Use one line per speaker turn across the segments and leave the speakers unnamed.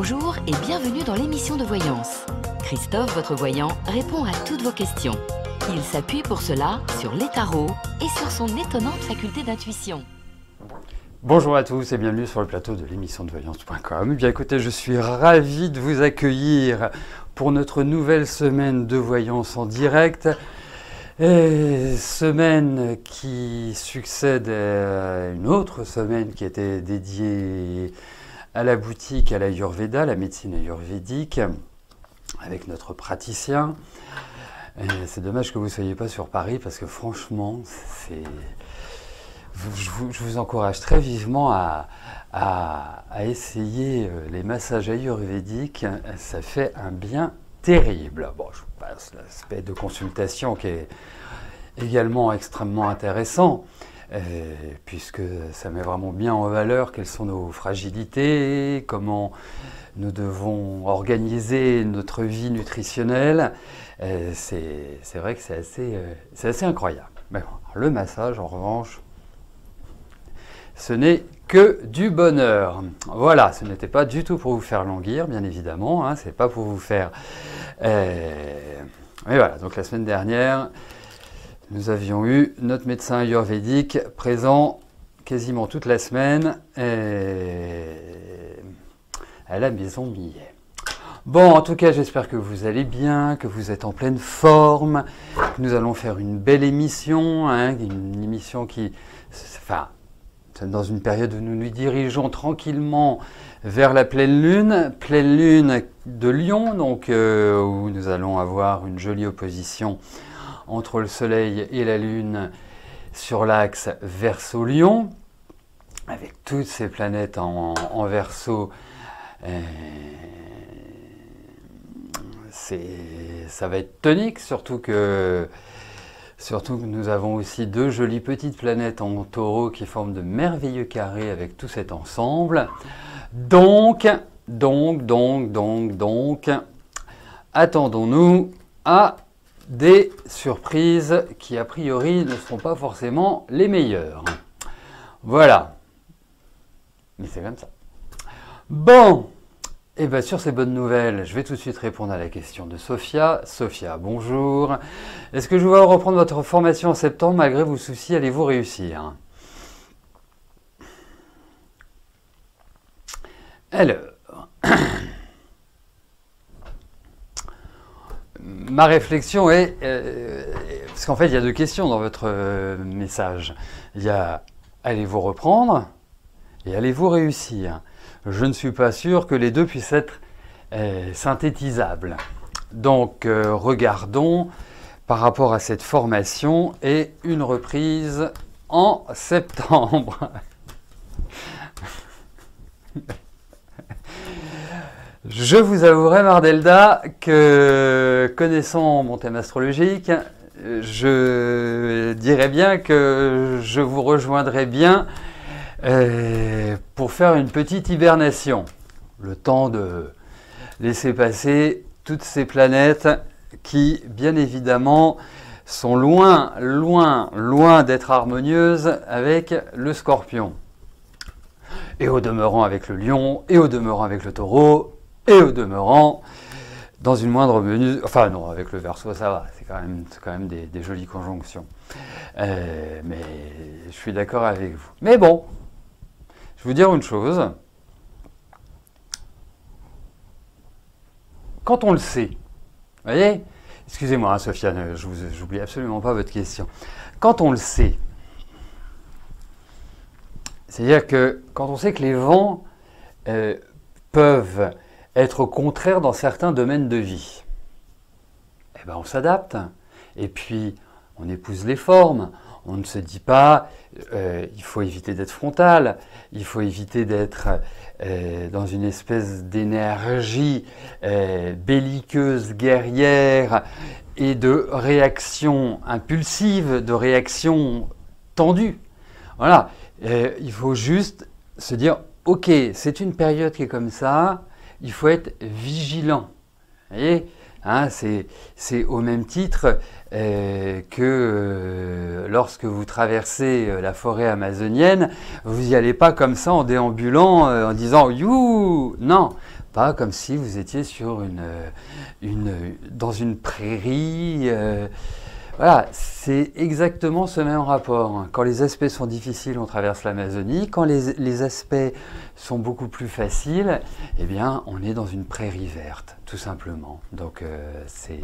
Bonjour et bienvenue dans l'émission de voyance. Christophe, votre voyant, répond à toutes vos questions. Il s'appuie pour cela sur les tarots et sur son étonnante faculté d'intuition.
Bonjour à tous et bienvenue sur le plateau de l'émission de voyance.com. Bien écoutez, je suis ravi de vous accueillir pour notre nouvelle semaine de voyance en direct. Et semaine qui succède à une autre semaine qui était dédiée à la boutique, à l'Ayurveda, la médecine ayurvédique, avec notre praticien. C'est dommage que vous ne soyez pas sur Paris parce que franchement, je vous encourage très vivement à essayer les massages ayurvédiques. Ça fait un bien terrible. Bon, je vous passe l'aspect de consultation qui est également extrêmement intéressant, puisque ça met vraiment bien en valeur quelles sont nos fragilités, comment nous devons organiser notre vie nutritionnelle. C'est vrai que c'est assez incroyable. Mais bon, le massage, en revanche, ce n'est que du bonheur. Voilà, ce n'était pas du tout pour vous faire languir, bien évidemment. Hein, c'est pas pour vous faire... Mais voilà, donc la semaine dernière, nous avions eu notre médecin ayurvédique présent quasiment toute la semaine à la maison Millet. Bon, en tout cas, j'espère que vous allez bien, que vous êtes en pleine forme, que nous allons faire une belle émission, hein, une émission qui... Enfin, dans une période où nous nous dirigeons tranquillement vers la pleine lune de Lion, donc où nous allons avoir une jolie opposition entre le Soleil et la Lune sur l'axe Verseau-Lion, avec toutes ces planètes en Verseau. Ça va être tonique, surtout que nous avons aussi deux jolies petites planètes en Taureau qui forment de merveilleux carrés avec tout cet ensemble. Donc, attendons-nous à des surprises qui a priori ne seront pas forcément les meilleures. Voilà. Mais c'est comme ça. Bon. Et bien sur ces bonnes nouvelles, je vais tout de suite répondre à la question de Sophia. Sophia, bonjour. Est-ce que je vais reprendre votre formation en septembre malgré vos soucis? Allez-vous réussir? Alors, ma réflexion est... parce qu'en fait, il y a deux questions dans votre message. Il y a « allez-vous reprendre ?» et « allez-vous réussir ?» Je ne suis pas sûr que les deux puissent être synthétisables. Donc, regardons par rapport à cette formation et une reprise en septembre. Je vous avouerai, Mardelda, que connaissant mon thème astrologique, je dirais bien que je vous rejoindrai bien pour faire une petite hibernation, le temps de laisser passer toutes ces planètes qui, bien évidemment, sont loin d'être harmonieuses avec le Scorpion. Et au demeurant avec le Lion, et au demeurant avec le Taureau, et au demeurant, dans une moindre mesure, enfin non, avec le Verseau ça va, c'est quand même des jolies conjonctions. Mais je suis d'accord avec vous. Mais bon, je vais vous dire une chose, quand on le sait, vous voyez, excusez-moi hein, Sofiane, j'oublie absolument pas votre question, quand on le sait, c'est-à-dire que quand on sait que les vents peuvent être contraires dans certains domaines de vie, eh ben on s'adapte, et puis on épouse les formes. On ne se dit pas, il faut éviter d'être frontal, il faut éviter d'être dans une espèce d'énergie belliqueuse, guerrière et de réaction impulsive, de réaction tendue. Voilà, il faut juste se dire, ok, c'est une période qui est comme ça, il faut être vigilant. Vous voyez, hein, c'est au même titre que lorsque vous traversez la forêt amazonienne, vous n'y allez pas comme ça en déambulant, en disant « You !» Non, pas comme si vous étiez sur dans une prairie. Voilà, c'est exactement ce même rapport. Quand les aspects sont difficiles, on traverse l'Amazonie. Quand les aspects sont beaucoup plus faciles, eh bien, on est dans une prairie verte, tout simplement. Donc, c'est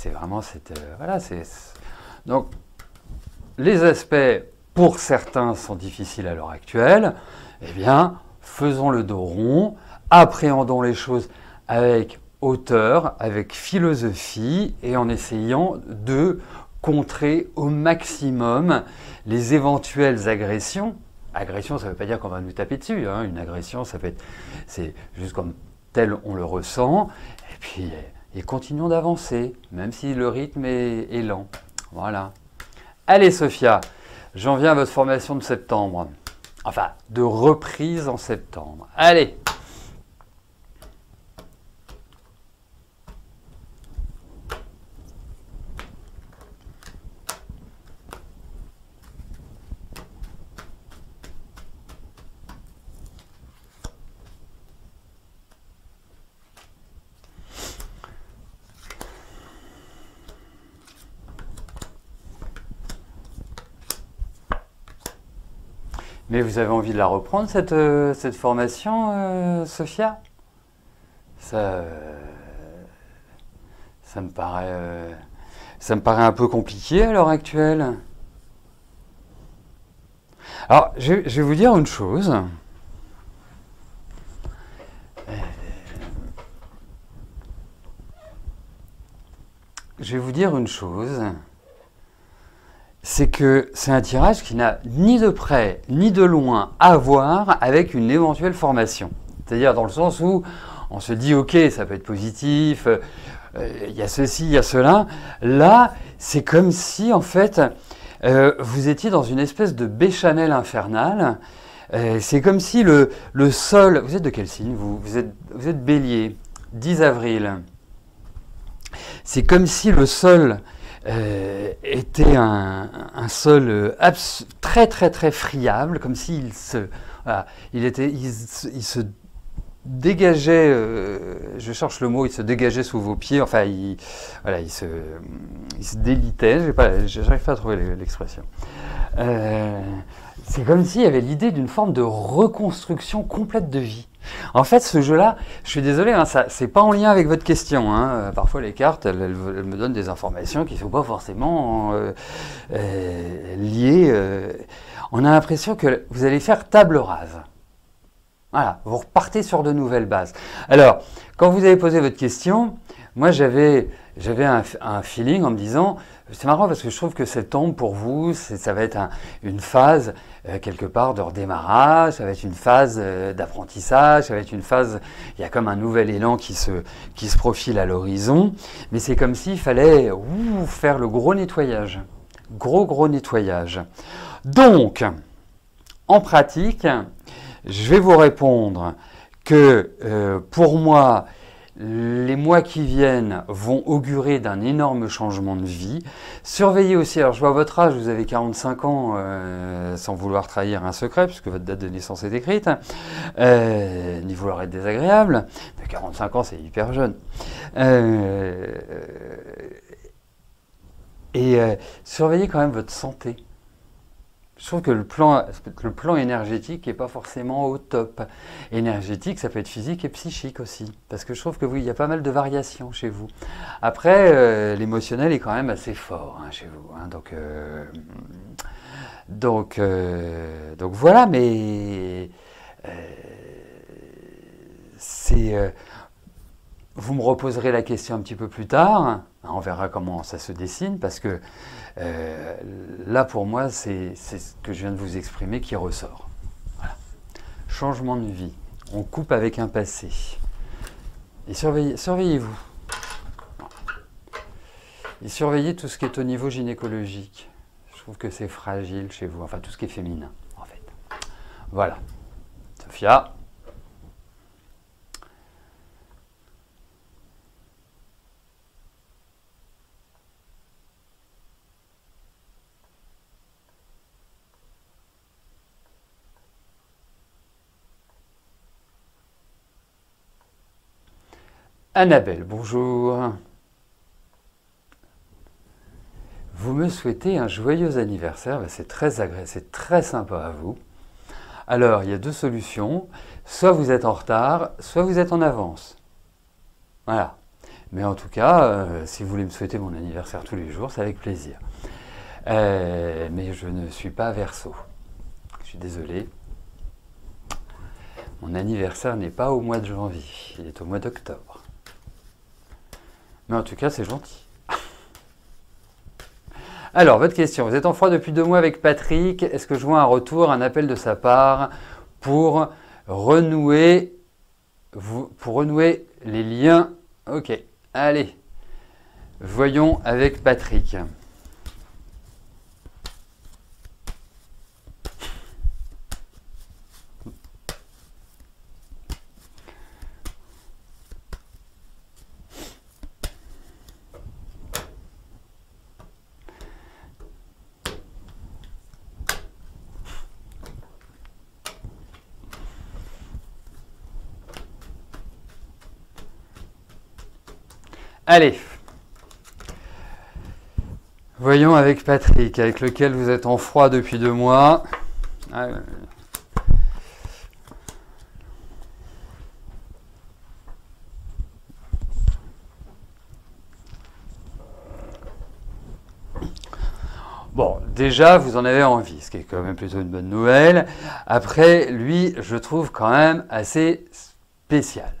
vraiment cette... voilà, donc, les aspects, pour certains, sont difficiles à l'heure actuelle. Eh bien, faisons le dos rond, appréhendons les choses avec hauteur, avec philosophie et en essayant de contrer au maximum les éventuelles agressions. Agression, ça ne veut pas dire qu'on va nous taper dessus. Hein. Une agression, c'est juste comme tel on le ressent. Et puis, et continuons d'avancer, même si le rythme est lent. Voilà. Allez, Sophia, j'en viens à votre formation de septembre. Enfin, de reprise en septembre. Allez! Mais vous avez envie de la reprendre, cette formation, Sophia? Ça me paraît un peu compliqué à l'heure actuelle. Alors, je vais vous dire une chose. C'est que c'est un tirage qui n'a ni de près ni de loin à voir avec une éventuelle formation. C'est-à-dire dans le sens où on se dit ok, ça peut être positif, il y a ceci, il y a cela. Là, c'est comme si en fait vous étiez dans une espèce de béchamel infernale. C'est comme si le sol... Vous êtes de quel signe vous êtes Bélier, 10 avril. C'est comme si le sol était un sol très très très friable, comme s'il se, voilà, il se dégageait, je cherche le mot, il se dégageait sous vos pieds, enfin voilà, il se délitait, j'arrive pas à trouver l'expression. C'est comme s'il y avait l'idée d'une forme de reconstruction complète de vie. En fait, ce jeu-là, je suis désolé, hein, c'est pas en lien avec votre question. Hein. Parfois, les cartes, elles me donnent des informations qui ne sont pas forcément liées. On a l'impression que vous allez faire table rase. Voilà, vous repartez sur de nouvelles bases. Alors, quand vous avez posé votre question, moi j'avais un feeling en me disant, c'est marrant parce que je trouve que cette tombe pour vous, ça va être une phase quelque part de redémarrage, ça va être une phase d'apprentissage, ça va être une phase, il y a comme un nouvel élan qui se profile à l'horizon, mais c'est comme s'il fallait faire le gros nettoyage, gros nettoyage. Donc, en pratique, je vais vous répondre que pour moi, les mois qui viennent vont augurer d'un énorme changement de vie. Surveillez aussi, alors je vois votre âge, vous avez 45 ans, sans vouloir trahir un secret, puisque votre date de naissance est écrite, ni vouloir être désagréable, mais 45 ans c'est hyper jeune. Surveillez quand même votre santé. Je trouve que le plan énergétique n'est pas forcément au top. Énergétique, ça peut être physique et psychique aussi. Parce que je trouve que oui, il y a pas mal de variations chez vous. Après, l'émotionnel est quand même assez fort hein, chez vous. Hein, donc voilà, mais vous me reposerez la question un petit peu plus tard. On verra comment ça se dessine parce que là, pour moi, c'est ce que je viens de vous exprimer qui ressort. Voilà. Changement de vie. On coupe avec un passé. Et surveillez-vous. Et surveillez tout ce qui est au niveau gynécologique. Je trouve que c'est fragile chez vous. Enfin, tout ce qui est féminin, en fait. Voilà. Sophia. Annabelle, bonjour. Vous me souhaitez un joyeux anniversaire, ben, c'est très agréable, c'est très sympa à vous. Alors, il y a deux solutions, soit vous êtes en retard, soit vous êtes en avance. Voilà. Mais en tout cas, si vous voulez me souhaiter mon anniversaire tous les jours, c'est avec plaisir. Mais je ne suis pas Verseau. Je suis désolé. Mon anniversaire n'est pas au mois de janvier, il est au mois d'octobre. Mais en tout cas, c'est gentil. Alors, votre question. Vous êtes en froid depuis 2 mois avec Patrick. Est-ce que je vois un retour, un appel de sa part pour renouer les liens? Ok, allez. Voyons avec Patrick. Allez, voyons avec Patrick, avec lequel vous êtes en froid depuis 2 mois. Bon, déjà, vous en avez envie, ce qui est quand même plutôt une bonne nouvelle. Après, lui, je trouve quand même assez spécial.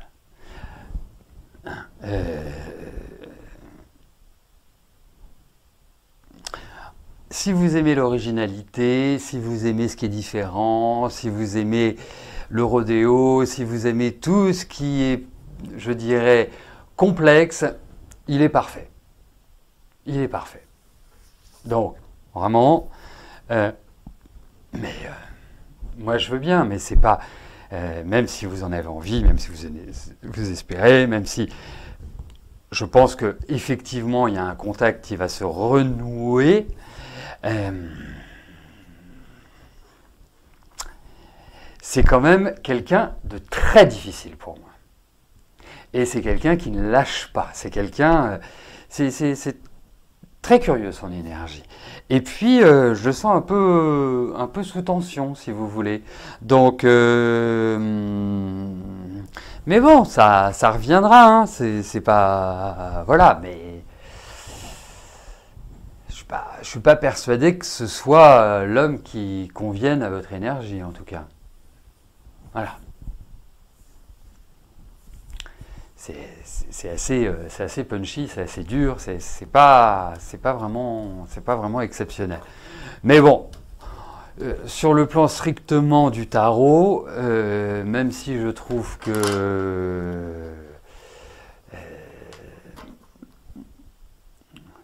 Si vous aimez l'originalité, si vous aimez ce qui est différent, si vous aimez le rodéo, si vous aimez tout ce qui est, je dirais, complexe, il est parfait. Il est parfait. Donc, vraiment, moi je veux bien, mais c'est pas, même si vous en avez envie, même si vous espérez, même si je pense qu'effectivement il y a un contact qui va se renouer, c'est quand même quelqu'un de très difficile pour moi. Et c'est quelqu'un qui ne lâche pas. C'est quelqu'un, c'est très curieux son énergie. Et puis je le sens un peu sous tension, si vous voulez. Donc, mais bon, ça reviendra. Hein. C'est pas, voilà, mais je suis pas persuadé que ce soit l'homme qui convienne à votre énergie, en tout cas. Voilà. C'est assez punchy, c'est assez dur, c'est pas vraiment exceptionnel. Mais bon, sur le plan strictement du tarot, même si je trouve que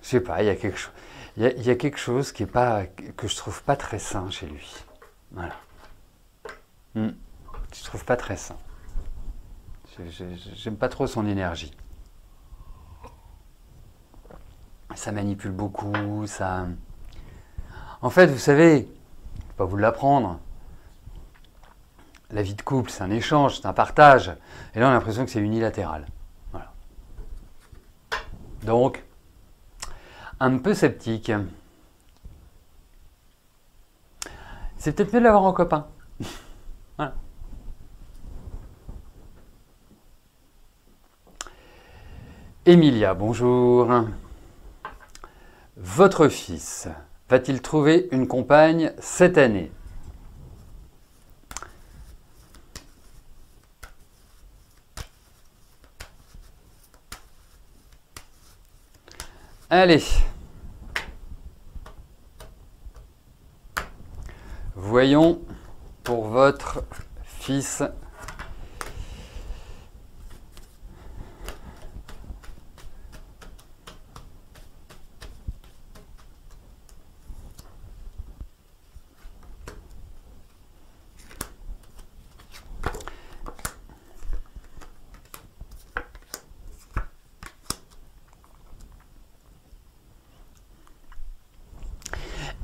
je sais pas, il y a quelque chose qui est pas, que je trouve pas très sain chez lui. Voilà. Je trouve pas très sain. J'aime pas trop son énergie. Ça manipule beaucoup, ça... En fait, vous savez, je ne vais pas vous l'apprendre. La vie de couple, c'est un échange, c'est un partage. Et là, on a l'impression que c'est unilatéral. Voilà. Donc, un peu sceptique. C'est peut-être mieux de l'avoir en copain. Voilà. Emilia, bonjour. Votre fils va-t-il trouver une compagne cette année? Allez. Voyons pour votre fils.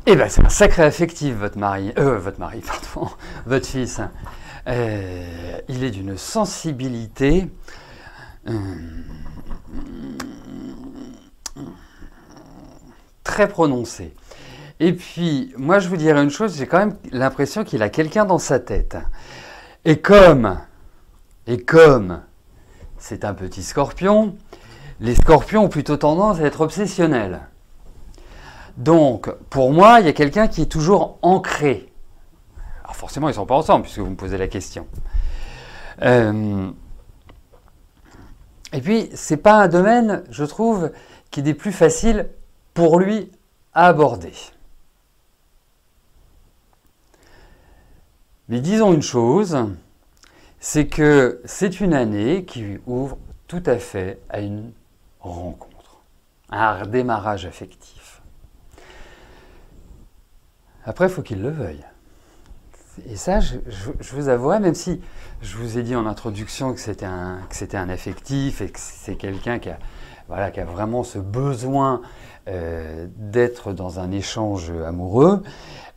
Eh bien, c'est un sacré affectif, votre mari, pardon, votre fils. Il est d'une sensibilité très prononcé. Et puis, moi je vous dirais une chose, j'ai quand même l'impression qu'il a quelqu'un dans sa tête. Et comme c'est un petit scorpion, les scorpions ont plutôt tendance à être obsessionnels. Donc, pour moi, il y a quelqu'un qui est toujours ancré. Alors forcément, ils ne sont pas ensemble, puisque vous me posez la question. Et puis, ce n'est pas un domaine, je trouve, qui est des plus faciles pour lui à aborder. Mais disons une chose, c'est que c'est une année qui ouvre tout à fait à une rencontre, à un redémarrage affectif. Après, il faut qu'il le veuille. Et ça, je vous avouerai, même si je vous ai dit en introduction que c'était un affectif et que c'est quelqu'un qui a vraiment ce besoin d'être dans un échange amoureux,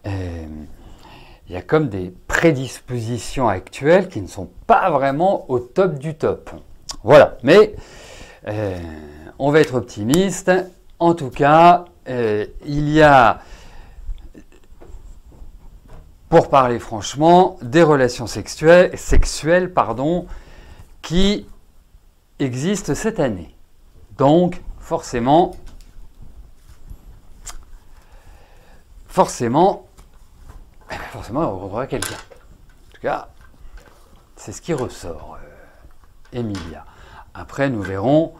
il y a comme des prédispositions actuelles qui ne sont pas vraiment au top du top. Voilà, mais on va être optimiste. En tout cas, il y a, pour parler franchement, des relations sexuelles qui existent cette année. Donc, forcément, on rencontrera quelqu'un. En tout cas, c'est ce qui ressort, Emilia. Après, nous verrons,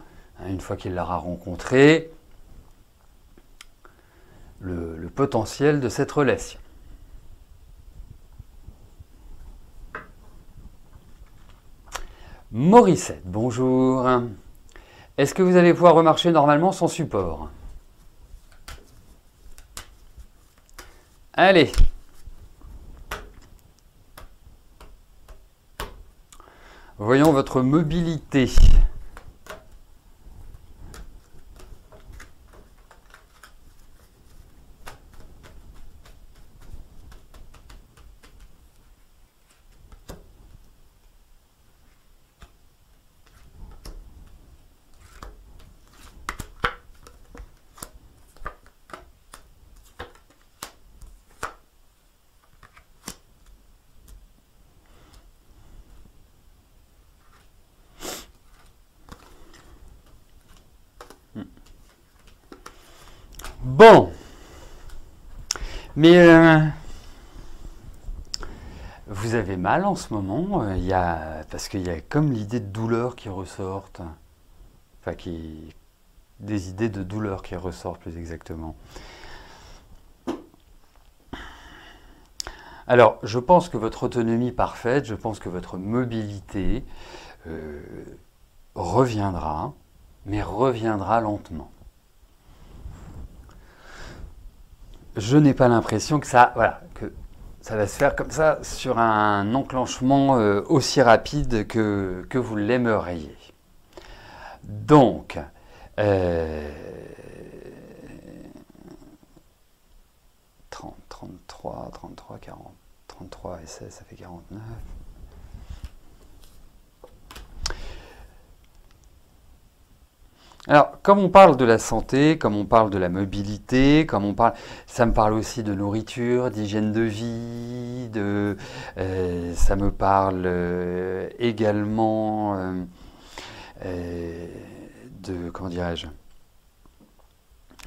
une fois qu'il l'aura rencontré, le potentiel de cette relation. Morissette, bonjour. Est-ce que vous allez pouvoir remarcher normalement sans support? Allez. Voyons votre mobilité. Bon, mais vous avez mal en ce moment, parce qu'il y a comme l'idée de douleur qui ressortent, enfin des idées de douleur qui ressortent plus exactement. Alors, je pense que votre autonomie parfaite, je pense que votre mobilité reviendra, mais reviendra lentement. Je n'ai pas l'impression que ça va se faire comme ça sur un enclenchement aussi rapide que vous l'aimeriez. Donc, 30, 33, 40, 33 et 16, ça fait 49. Alors, comme on parle de la santé, comme on parle de la mobilité, ça me parle aussi de nourriture, d'hygiène de vie, ça me parle également comment dirais-je?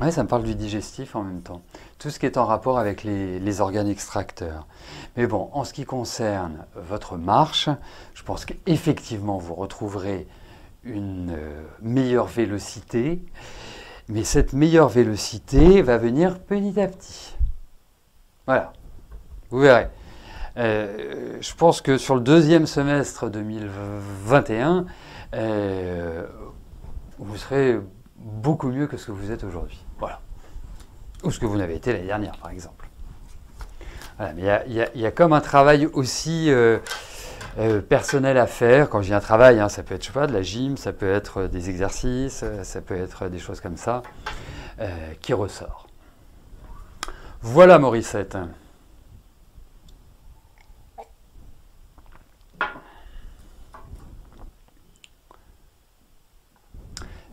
Ouais, ça me parle du digestif en même temps. Tout ce qui est en rapport avec les organes extracteurs. Mais bon, en ce qui concerne votre marche, je pense qu'effectivement, vous retrouverez une meilleure vélocité, mais cette meilleure vélocité va venir petit à petit. Voilà, vous verrez. Je pense que sur le deuxième semestre 2021, vous serez beaucoup mieux que ce que vous êtes aujourd'hui. Voilà. Ou ce que vous n'avez été l'année dernière, par exemple. Voilà, mais il y a comme un travail aussi personnel à faire. Quand je dis un travail, ça peut être, je sais pas, de la gym, ça peut être des exercices, ça peut être des choses comme ça, qui ressort. Voilà, Morissette.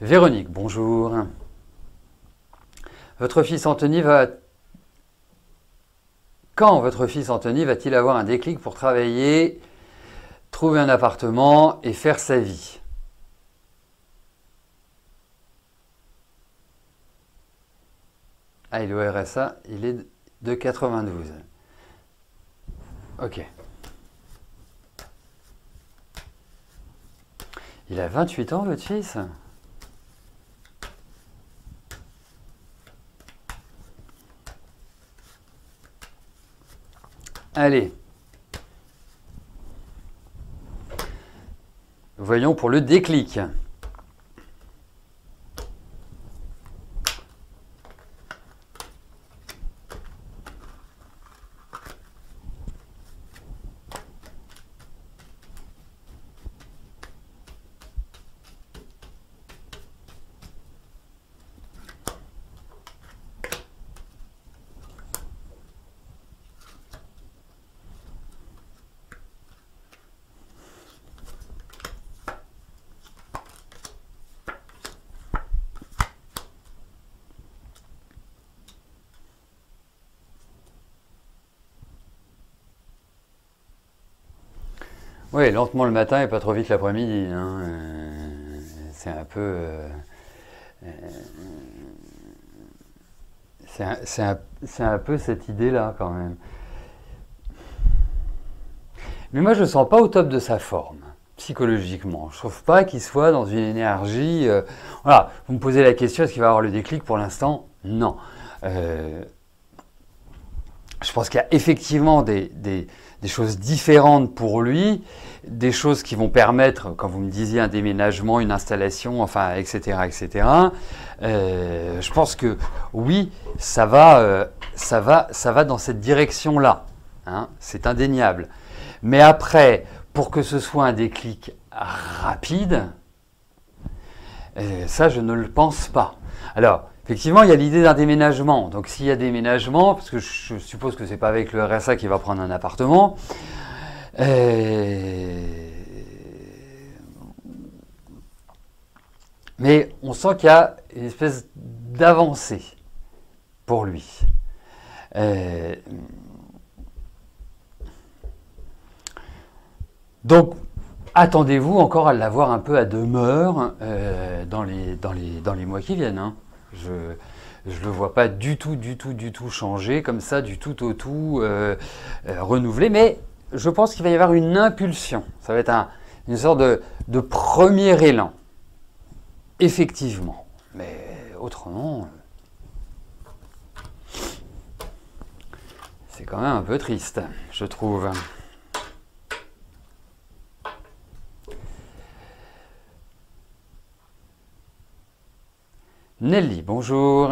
Véronique, bonjour. Votre fils Anthony va... Quand votre fils Anthony va-t-il avoir un déclic pour travailler, trouver un appartement et faire sa vie? Ah, il est au RSA, il est de 92. Ok. Il a 28 ans, votre fils? Allez. Voyons pour le déclic. Oui, lentement le matin et pas trop vite l'après-midi, hein. C'est un peu... c'est un peu cette idée-là quand même. Mais moi je ne le sens pas au top de sa forme, psychologiquement. Je ne trouve pas qu'il soit dans une énergie... Voilà, vous me posez la question, est-ce qu'il va avoir le déclic? Pour l'instant, non. Je pense qu'il y a effectivement des choses différentes pour lui, des choses qui vont permettre, quand vous me disiez un déménagement, une installation, enfin, etc., etc. Je pense que oui, ça va dans cette direction-là, hein, c'est indéniable. Mais après, pour que ce soit un déclic rapide, ça, je ne le pense pas. Alors, effectivement, il y a l'idée d'un déménagement. Donc, s'il y a déménagement, parce que je suppose que ce n'est pas avec le RSA qu'il va prendre un appartement, mais on sent qu'il y a une espèce d'avancée pour lui. Donc, attendez-vous encore à l'avoir un peu à demeure dans les mois qui viennent, hein. Je ne le vois pas du tout changer comme ça, du tout au tout renouvelé, mais je pense qu'il va y avoir une impulsion. Ça va être une sorte de premier élan, effectivement. Mais autrement, c'est quand même un peu triste, je trouve. Nelly, bonjour.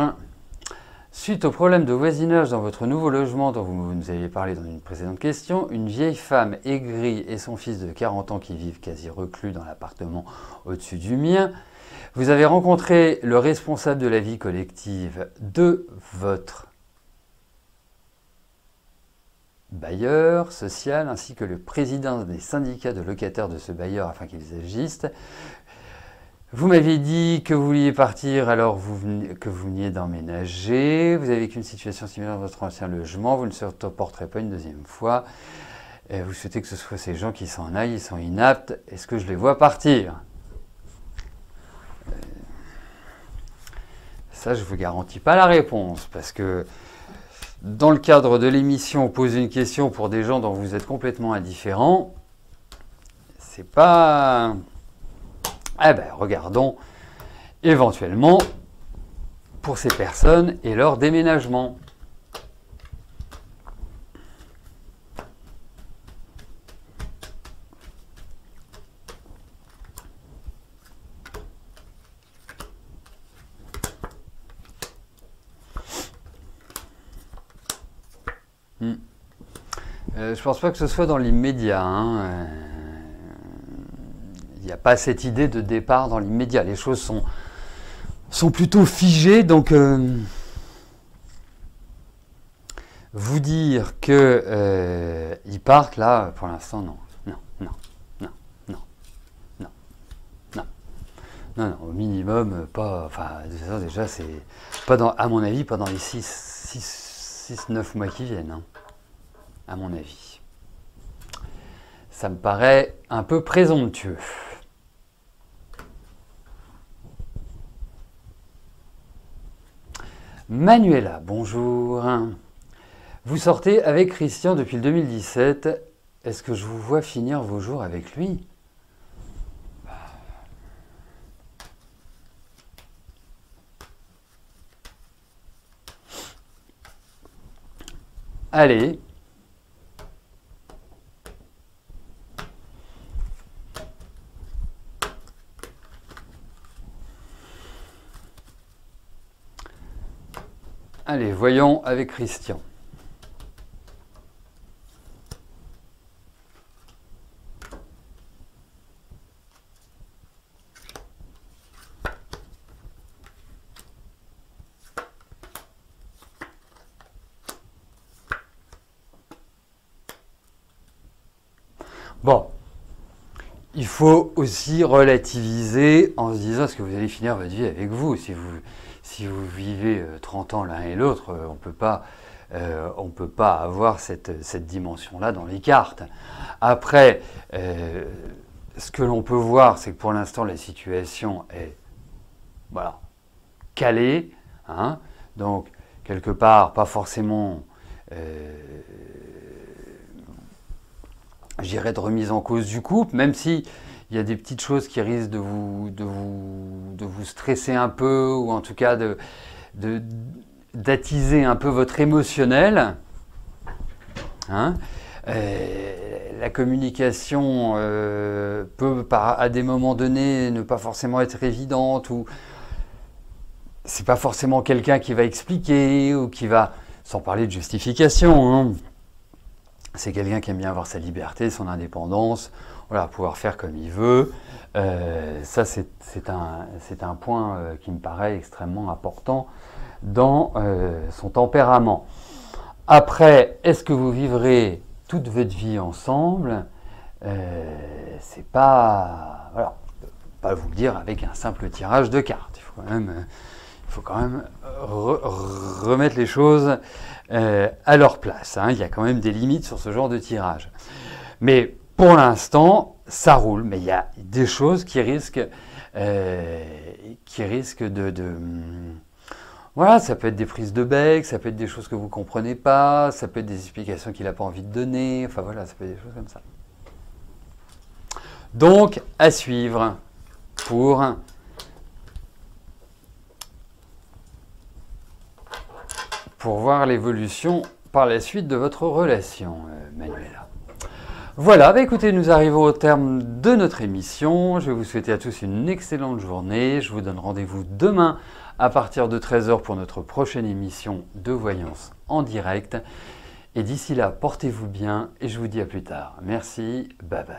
Suite au problème de voisinage dans votre nouveau logement dont vous nous aviez parlé dans une précédente question, une vieille femme aigrie et son fils de 40 ans qui vivent quasi reclus dans l'appartement au-dessus du mien, vous avez rencontré le responsable de la vie collective de votre bailleur social ainsi que le président des syndicats de locataires de ce bailleur afin qu'ils agissent. Vous m'aviez dit que vous vouliez partir alors que vous veniez d'emménager. Vous avez vécu une situation similaire dans votre ancien logement. Vous ne supporterez pas une deuxième fois. Et vous souhaitez que ce soit ces gens qui s'en aillent. Ils sont inaptes. Est-ce que je les vois partir? Ça, je ne vous garantis pas la réponse. Parce que dans le cadre de l'émission, poser une question pour des gens dont vous êtes complètement indifférents, c'est pas... Eh bien, regardons éventuellement pour ces personnes et leur déménagement. Je ne pense pas que ce soit dans l'immédiat, hein. Il n'y a pas cette idée de départ dans l'immédiat. Les choses sont plutôt figées. Donc, vous dire qu'ils partent là, pour l'instant, non. minimum, pas, enfin déjà c'est pas dans, à mon avis, pas dans les 6-9 mois qui viennent, hein, à mon avis. Ça me paraît un peu présomptueux. Manuela, bonjour. Vous sortez avec Christian depuis le 2017. Est-ce que je vous vois finir vos jours avec lui? Allez. Allez, voyons avec Christian. Bon, il faut aussi relativiser en se disant est-ce que vous allez finir votre vie avec vous. Si vous vivez 30 ans l'un et l'autre, on ne peut pas avoir cette dimension-là dans les cartes. Après, ce que l'on peut voir, c'est que pour l'instant, la situation est voilà, calée. Hein, donc, quelque part, pas forcément... j'irais de remise en cause du couple, même si il y a des petites choses qui risquent de vous stresser un peu, ou en tout cas d'attiser un peu votre émotionnel. Hein, la communication peut, à des moments donnés, ne pas forcément être évidente, ou c'est pas forcément quelqu'un qui va expliquer, ou qui va, sans parler de justification, hein, c'est quelqu'un qui aime bien avoir sa liberté, son indépendance, voilà, pouvoir faire comme il veut. Ça, c'est un point qui me paraît extrêmement important dans son tempérament. Après, est-ce que vous vivrez toute votre vie ensemble? C'est pas... Voilà, je ne peux pas vous le dire avec un simple tirage de cartes. Il faut quand même remettre les choses à leur place. Hein. Il y a quand même des limites sur ce genre de tirage. Mais pour l'instant, ça roule. Mais il y a des choses qui risquent voilà, ça peut être des prises de bec, ça peut être des choses que vous ne comprenez pas, ça peut être des explications qu'il n'a pas envie de donner. Enfin voilà, ça peut être des choses comme ça. Donc, à suivre pour voir l'évolution par la suite de votre relation, Manuela. Voilà, bah écoutez, nous arrivons au terme de notre émission. Je vais vous souhaiter à tous une excellente journée. Je vous donne rendez-vous demain à partir de 13 h pour notre prochaine émission de voyance en direct. Et d'ici là, portez-vous bien et je vous dis à plus tard. Merci, bye bye.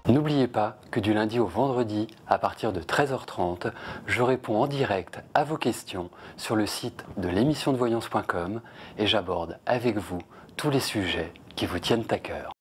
N'oubliez pas que du lundi au vendredi, à partir de 13 h 30, je réponds en direct à vos questions sur le site de l'émissiondevoyance.com et j'aborde avec vous tous les sujets qui vous tiennent à cœur.